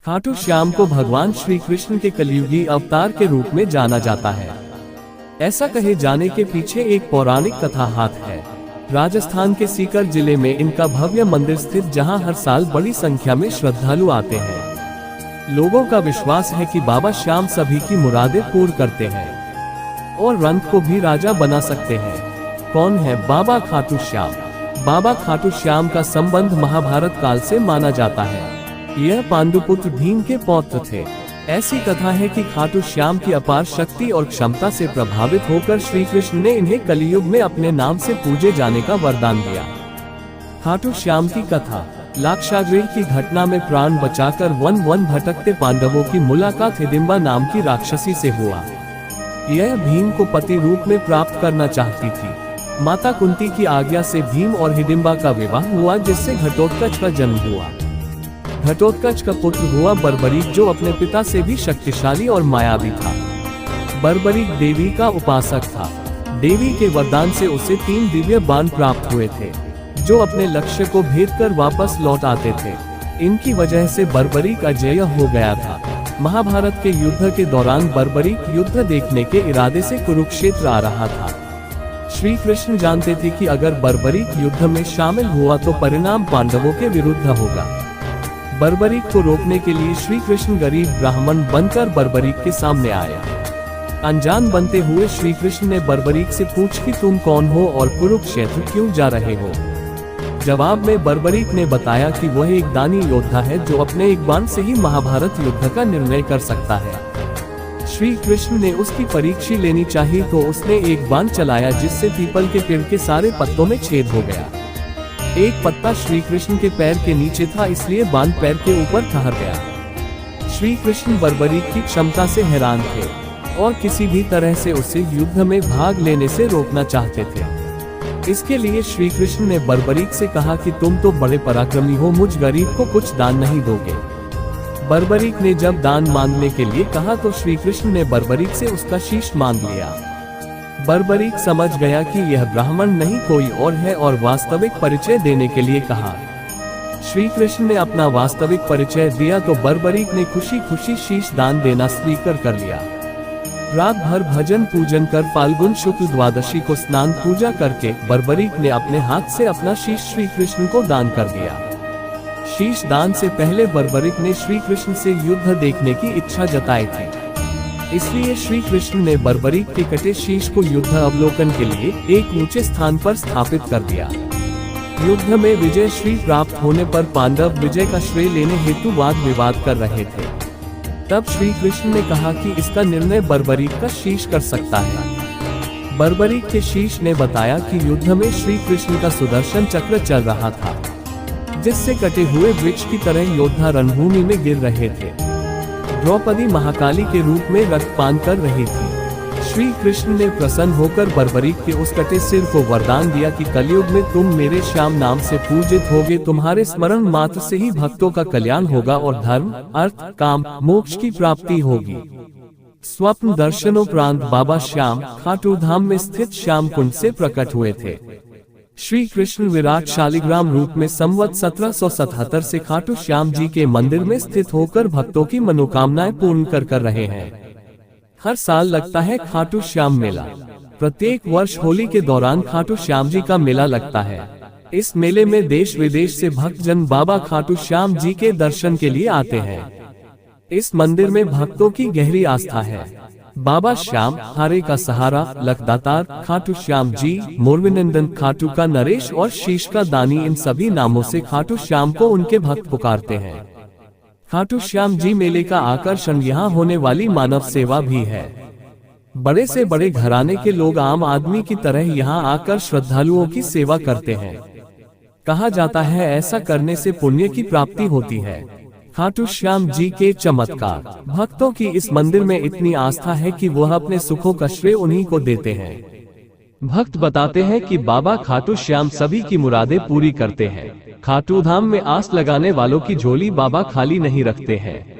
खाटू श्याम को भगवान श्री कृष्ण के कलयुगी अवतार के रूप में जाना जाता है। ऐसा कहे जाने के पीछे एक पौराणिक कथा हाथ है। राजस्थान के सीकर जिले में इनका भव्य मंदिर स्थित, जहां हर साल बड़ी संख्या में श्रद्धालु आते हैं। लोगों का विश्वास है कि बाबा श्याम सभी की मुरादें पूर्ण करते हैं और रंग को भी राजा बना सकते हैं। कौन है बाबा खाटू श्याम? बाबा खाटू श्याम का संबंध महाभारत काल से माना जाता है। यह पांडुपुत्र भीम के पौत्र थे। ऐसी कथा है कि खाटू श्याम की अपार शक्ति और क्षमता से प्रभावित होकर श्री कृष्ण ने इन्हें कलयुग में अपने नाम से पूजे जाने का वरदान दिया। खाटू श्याम की कथा। लाक्षागृह की घटना में प्राण बचाकर वन भटकते पांडवों की मुलाकात हिडिंबा नाम की राक्षसी से हुआ। यह भीम को पति रूप में प्राप्त करना चाहती थी। माता कुंती की आज्ञा से भीम और हिडिंबा का विवाह हुआ, जिससे घटोत्कच का जन्म हुआ। घटोत्कच का पुत्र हुआ बर्बरीक, जो अपने पिता से भी शक्तिशाली और मायावी था। बर्बरीक देवी का उपासक था। देवी के वरदान से उसे 3 दिव्य बाण प्राप्त हुए थे, जो अपने लक्ष्य को भेद कर वापस लौट आते थे। इनकी वजह से बर्बरीक अजेय हो गया था। महाभारत के युद्ध के दौरान बर्बरीक युद्ध देखने के इरादे से कुरुक्षेत्र आ रहा था। श्री कृष्ण जानते थे कि अगर बर्बरीक युद्ध में शामिल हुआ तो परिणाम पांडवों के विरुद्ध होगा। बर्बरीक को रोकने के लिए श्री कृष्ण गरीब ब्राह्मण बनकर बर्बरीक के सामने आया। अनजान बनते हुए श्री कृष्ण ने बर्बरीक से पूछा कि तुम कौन हो और कुरुक्षेत्र क्यों जा रहे हो। जवाब में बर्बरीक ने बताया कि वह एक दानी योद्धा है, जो अपने एक बाण से ही महाभारत युद्ध का निर्णय कर सकता है। श्री कृष्ण ने उसकी परीक्षा लेनी चाहिए, तो उसने एक बाण चलाया, जिससे पीपल के पेड़ के सारे पत्तों में छेद हो गया। एक पत्ता श्री कृष्ण के पैर के नीचे था, इसलिए बाण पैर के ऊपर ठहर गया। श्री कृष्ण बर्बरीक की क्षमता से हैरान थे और किसी भी तरह से उसे युद्ध में भाग लेने से रोकना चाहते थे। इसके लिए श्री कृष्ण ने बर्बरीक से कहा कि तुम तो बड़े पराक्रमी हो, मुझ गरीब को कुछ दान नहीं दोगे। बर्बरीक ने जब दान मांगने के लिए कहा तो श्री कृष्ण ने बर्बरीक से उसका शीश मांग लिया। बर्बरीक समझ गया कि यह ब्राह्मण नहीं कोई और है और वास्तविक परिचय देने के लिए कहा। श्री कृष्ण ने अपना वास्तविक परिचय दिया तो बर्बरीक ने खुशी खुशी शीश दान देना स्वीकार कर लिया। रात भर भजन पूजन कर फाल्गुन शुक्ल द्वादशी को स्नान पूजा करके बर्बरीक ने अपने हाथ से अपना शीश श्री कृष्ण को दान कर दिया। शीश दान से पहले बर्बरीक ने श्री कृष्ण से युद्ध देखने की इच्छा जताई थी, इसलिए श्री कृष्ण ने बर्बरीक के कटे शीश को युद्ध अवलोकन के लिए एक ऊंचे स्थान पर स्थापित कर दिया। युद्ध में विजय श्री प्राप्त होने पर पांडव विजय का श्रेय लेने हेतु वाद विवाद कर रहे थे। तब श्री कृष्ण ने कहा कि इसका निर्णय बर्बरीक का शीश कर सकता है। बर्बरीक के शीश ने बताया कि युद्ध में श्री कृष्ण का सुदर्शन चक्र चल रहा था, जिससे कटे हुए वृक्ष की तरह योद्धा रणभूमि में गिर रहे थे। द्रौपदी महाकाली के रूप में रक्तपान कर रही थी। श्री कृष्ण ने प्रसन्न होकर बर्बरीक के उस कटे सिर को वरदान दिया कि कलयुग में तुम मेरे श्याम नाम से पूजित होगे, तुम्हारे स्मरण मात्र से ही भक्तों का कल्याण होगा और धर्म, अर्थ, काम, मोक्ष की प्राप्ति होगी। स्वप्न दर्शनोपरांत बाबा श्याम खाटू धाम में स्थित श्याम कुंड से प्रकट हुए थे। श्री कृष्ण विराट शालिग्राम रूप में संवत 1777 से खाटू श्याम जी के मंदिर में स्थित होकर भक्तों की मनोकामनाएं पूर्ण कर रहे हैं। हर साल लगता है खाटू श्याम मेला। प्रत्येक वर्ष होली के दौरान खाटू श्याम जी का मेला लगता है। इस मेले में देश विदेश से भक्तजन बाबा खाटू श्याम जी के दर्शन के लिए आते हैं। इस मंदिर में भक्तों की गहरी आस्था है। बाबा श्याम, हारे का सहारा, लखदातार, खाटू श्याम जी, मोरविनंदन, खाटू का नरेश और शीश का दानी, इन सभी नामों से खाटू श्याम को उनके भक्त पुकारते हैं। खाटू श्याम जी मेले का आकर्षण यहाँ होने वाली मानव सेवा भी है। बड़े से बड़े घराने के लोग आम आदमी की तरह यहाँ आकर श्रद्धालुओं की सेवा करते हैं। कहा जाता है ऐसा करने से पुण्य की प्राप्ति होती है। खाटू श्याम जी के चमत्कार। भक्तों की इस मंदिर में इतनी आस्था है कि वह अपने सुखों का श्रेय उन्हीं को देते हैं। भक्त बताते हैं कि बाबा खाटू श्याम सभी की मुरादें पूरी करते हैं। खाटू धाम में आस लगाने वालों की झोली बाबा खाली नहीं रखते हैं।